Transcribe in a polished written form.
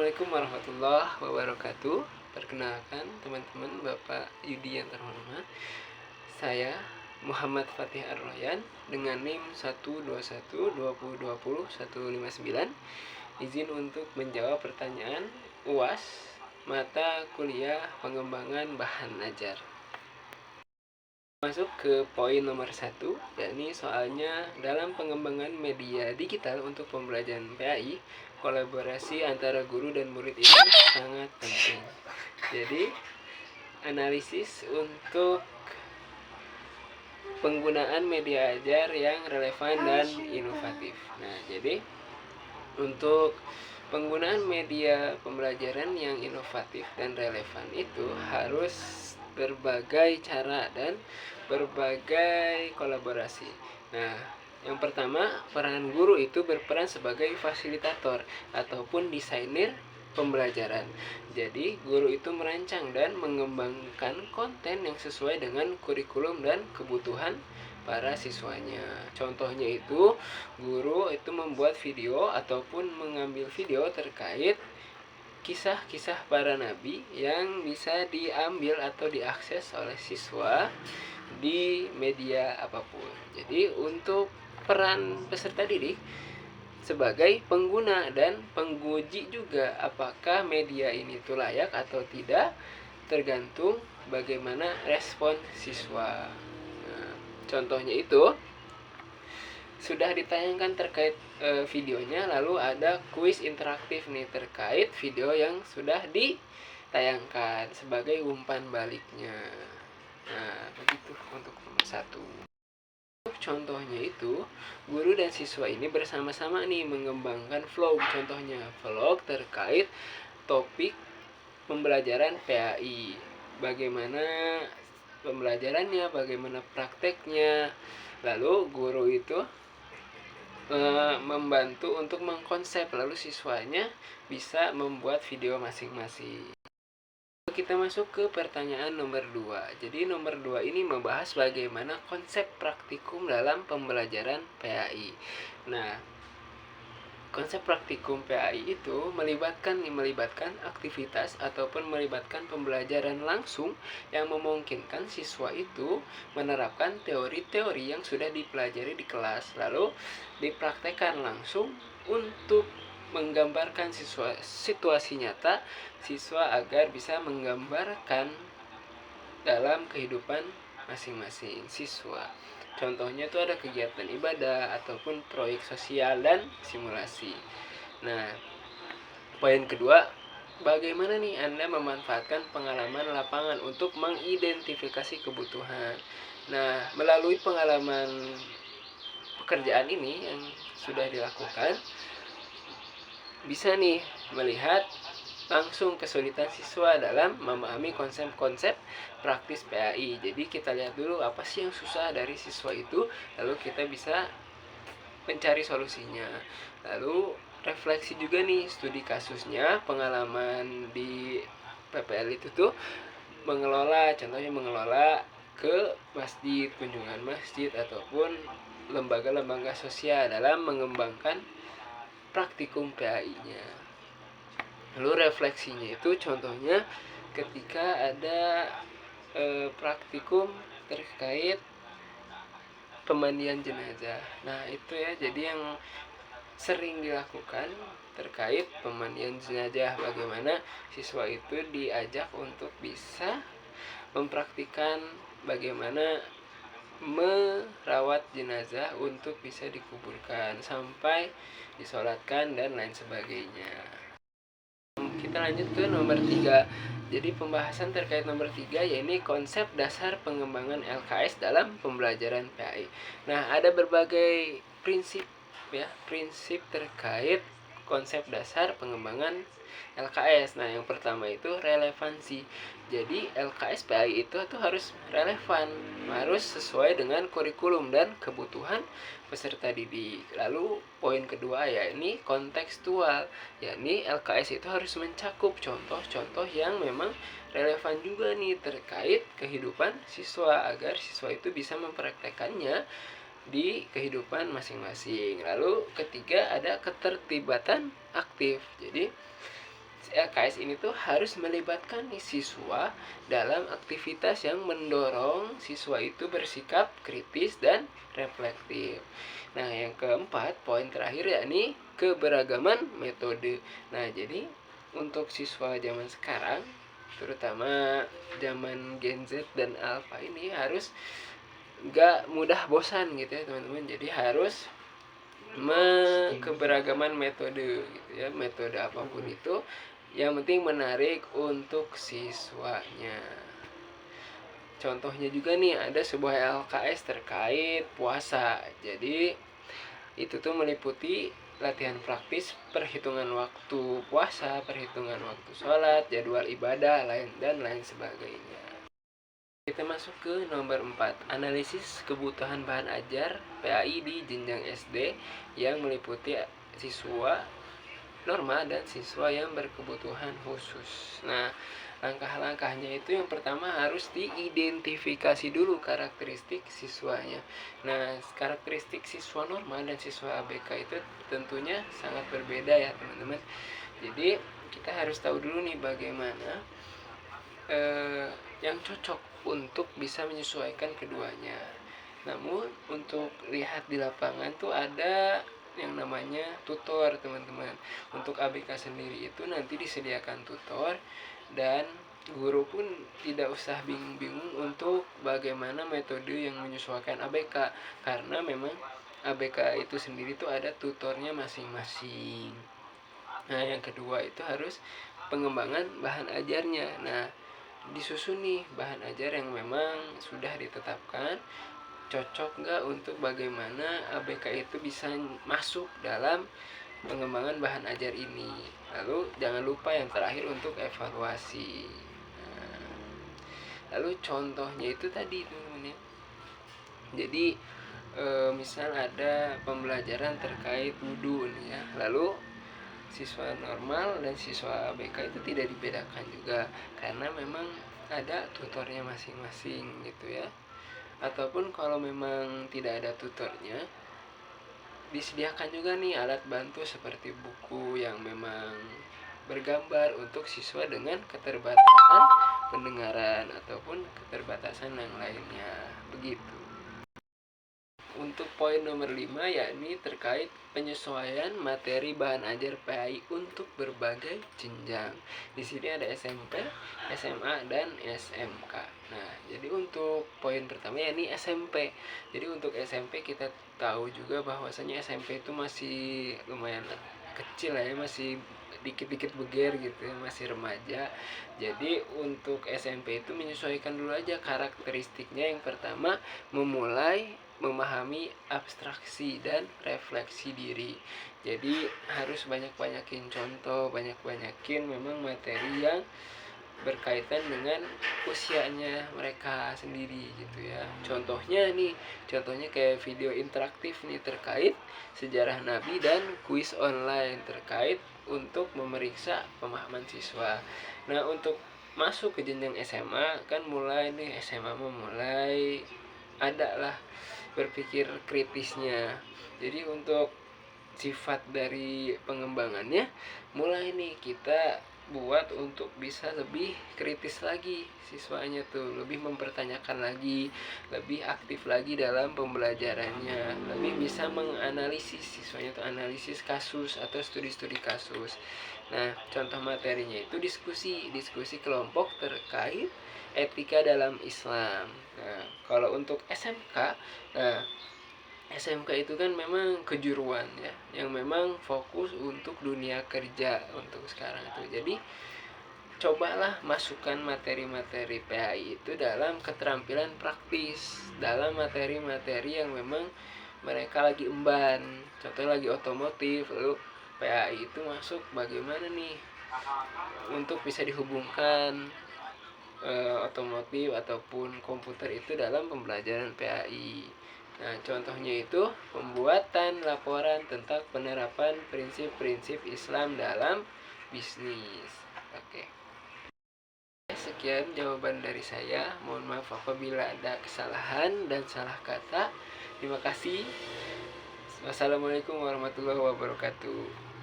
Assalamualaikum warahmatullahi wabarakatuh. Perkenalkan teman-teman, Bapak Yudi yang terhormat. Saya Muhammad Fatih Ar-Royan dengan NIM 1212020 159. Izin untuk menjawab pertanyaan UAS mata kuliah pengembangan bahan ajar. Masuk ke poin nomor 1, yakni soalnya dalam pengembangan media digital untuk pembelajaran PAI, kolaborasi antara guru dan murid itu sangat penting. Jadi, analisis untuk penggunaan media ajar yang relevan dan inovatif. Nah, jadi untuk penggunaan media pembelajaran yang inovatif dan relevan itu harus berbagai cara dan berbagai kolaborasi. Nah, yang pertama, peran guru itu berperan sebagai fasilitator ataupun desainer pembelajaran. Jadi, guru itu merancang dan mengembangkan konten yang sesuai dengan kurikulum dan kebutuhan para siswanya. Contohnya itu, guru itu membuat video ataupun mengambil video terkait kisah-kisah para nabi yang bisa diambil atau diakses oleh siswa di media apapun. Jadi untuk peran peserta didik sebagai pengguna dan penguji juga apakah media ini tuh layak atau tidak, tergantung bagaimana respon siswa. Nah, contohnya itu sudah ditayangkan terkait videonya, lalu ada kuis interaktif nih terkait video yang sudah ditayangkan sebagai umpan baliknya. Nah, begitu untuk nomor 1. Contohnya itu, guru dan siswa ini bersama-sama nih mengembangkan vlog. Contohnya vlog terkait topik pembelajaran PAI. Bagaimana pembelajarannya, bagaimana prakteknya. Lalu guru itu membantu untuk mengkonsep, lalu siswanya bisa membuat video masing-masing. Kita masuk ke pertanyaan nomor 2. Jadi nomor 2 ini membahas bagaimana konsep praktikum dalam pembelajaran PAI. Nah, konsep praktikum PAI itu melibatkan aktivitas ataupun melibatkan pembelajaran langsung yang memungkinkan siswa itu menerapkan teori-teori yang sudah dipelajari di kelas, lalu dipraktekkan langsung untuk menggambarkan situasi nyata siswa agar bisa menggambarkan dalam kehidupan masing-masing siswa. Contohnya itu ada kegiatan ibadah ataupun proyek sosial dan simulasi. Nah, poin kedua, bagaimana nih Anda memanfaatkan pengalaman lapangan untuk mengidentifikasi kebutuhan. Nah, melalui pengalaman pekerjaan ini yang sudah dilakukan, bisa nih melihat langsung kesulitan siswa dalam memahami konsep-konsep praktis PAI. Jadi kita lihat dulu apa sih yang susah dari siswa itu, lalu kita bisa mencari solusinya. Lalu refleksi juga nih studi kasusnya, pengalaman di PPL itu tuh contohnya mengelola ke masjid, kunjungan masjid ataupun lembaga-lembaga sosial dalam mengembangkan praktikum PAI-nya. Lalu refleksinya itu contohnya ketika ada praktikum terkait pemandian jenazah. Nah, itu ya, jadi yang sering dilakukan terkait pemandian jenazah, bagaimana siswa itu diajak untuk bisa mempraktikkan bagaimana merawat jenazah untuk bisa dikuburkan sampai disolatkan dan lain sebagainya. Kita lanjut ke nomor 3. Jadi pembahasan terkait nomor 3 yaitu konsep dasar pengembangan LKS dalam pembelajaran PAI. Nah, ada berbagai prinsip terkait konsep dasar pengembangan LKS. Nah, yang pertama itu relevansi. Jadi LKS PAI itu harus relevan, harus sesuai dengan kurikulum dan kebutuhan peserta didik. Lalu poin kedua yakni kontekstual, yakni LKS itu harus mencakup contoh-contoh yang memang relevan juga nih terkait kehidupan siswa agar siswa itu bisa mempraktekannya di kehidupan masing-masing. Lalu ketiga ada keterlibatan aktif. Jadi LKS ini tuh harus melibatkan nih siswa dalam aktivitas yang mendorong siswa itu bersikap kritis dan reflektif. Nah, yang keempat, poin terakhir yakni keberagaman metode. Nah, jadi untuk siswa zaman sekarang, terutama zaman Gen Z dan Alpha ini harus gak mudah bosan gitu ya teman-teman. Jadi harus keberagaman metode gitu ya, metode apapun itu yang penting menarik untuk siswanya. Contohnya juga nih ada sebuah LKS terkait puasa. Jadi itu tuh meliputi latihan praktis perhitungan waktu puasa, perhitungan waktu sholat, jadwal ibadah, dan lain sebagainya. Kita masuk ke nomor 4, analisis kebutuhan bahan ajar PAI di jenjang SD yang meliputi siswa normal dan siswa yang berkebutuhan khusus. Nah, langkah-langkahnya itu yang pertama harus diidentifikasi dulu karakteristik siswanya. Nah, karakteristik siswa normal dan siswa ABK itu tentunya sangat berbeda ya teman-teman. Jadi kita harus tahu dulu nih bagaimana yang cocok untuk bisa menyesuaikan keduanya. Namun untuk lihat di lapangan tuh ada yang namanya tutor teman-teman. Untuk ABK sendiri itu nanti disediakan tutor dan guru pun tidak usah bingung-bingung untuk bagaimana metode yang menyesuaikan ABK, karena memang ABK itu sendiri tuh ada tutornya masing-masing. Nah, yang kedua itu harus pengembangan bahan ajarnya. Nah, disusun nih bahan ajar yang memang sudah ditetapkan cocok nggak untuk bagaimana ABK itu bisa masuk dalam pengembangan bahan ajar ini. Lalu jangan lupa yang terakhir untuk evaluasi. Nah, lalu contohnya itu tadi teman-teman ya. Jadi misal ada pembelajaran terkait wudhu nih ya, lalu siswa normal dan siswa ABK itu tidak dibedakan juga karena memang ada tutornya masing-masing gitu ya. Ataupun kalau memang tidak ada tutornya, disediakan juga nih alat bantu seperti buku yang memang bergambar untuk siswa dengan keterbatasan pendengaran ataupun keterbatasan yang lainnya. Begitu. Untuk poin nomor 5 yakni terkait penyesuaian materi bahan ajar PAI untuk berbagai jenjang. Di sini ada SMP, SMA dan SMK. Nah, jadi untuk poin pertama yakni SMP. Jadi untuk SMP kita tahu juga bahwasanya SMP itu masih lumayan kecil ya, masih dikit-dikit beger gitu ya, masih remaja. Jadi untuk SMP itu menyesuaikan dulu aja karakteristiknya. Yang pertama, memulai memahami abstraksi dan refleksi diri. Jadi harus banyak-banyakin contoh, banyak-banyakin memang materi yang berkaitan dengan usianya mereka sendiri gitu ya. Contohnya kayak video interaktif nih terkait sejarah Nabi dan kuis online terkait untuk memeriksa pemahaman siswa. Nah, untuk masuk ke jenjang SMA kan mulai nih, SMA memulai ada lah berpikir kritisnya. Jadi untuk sifat dari pengembangannya mulai nih kita buat untuk bisa lebih kritis lagi siswanya tuh, lebih mempertanyakan lagi, lebih aktif lagi dalam pembelajarannya, lebih bisa menganalisis siswanya tuh, analisis kasus atau studi-studi kasus. Nah, contoh materinya itu diskusi kelompok terkait etika dalam Islam. Nah, kalau untuk SMK, nah SMK itu kan memang kejuruan ya, yang memang fokus untuk dunia kerja untuk sekarang itu. Jadi cobalah masukkan materi-materi PAI itu dalam keterampilan praktis, dalam materi-materi yang memang mereka lagi emban. Contohnya lagi otomotif, lalu PAI itu masuk bagaimana nih untuk bisa dihubungkan otomotif ataupun komputer itu dalam pembelajaran PAI. Nah, contohnya itu pembuatan laporan tentang penerapan prinsip-prinsip Islam dalam bisnis. Oke. Sekian jawaban dari saya. Mohon maaf apabila ada kesalahan dan salah kata. Terima kasih. Wassalamualaikum warahmatullahi wabarakatuh.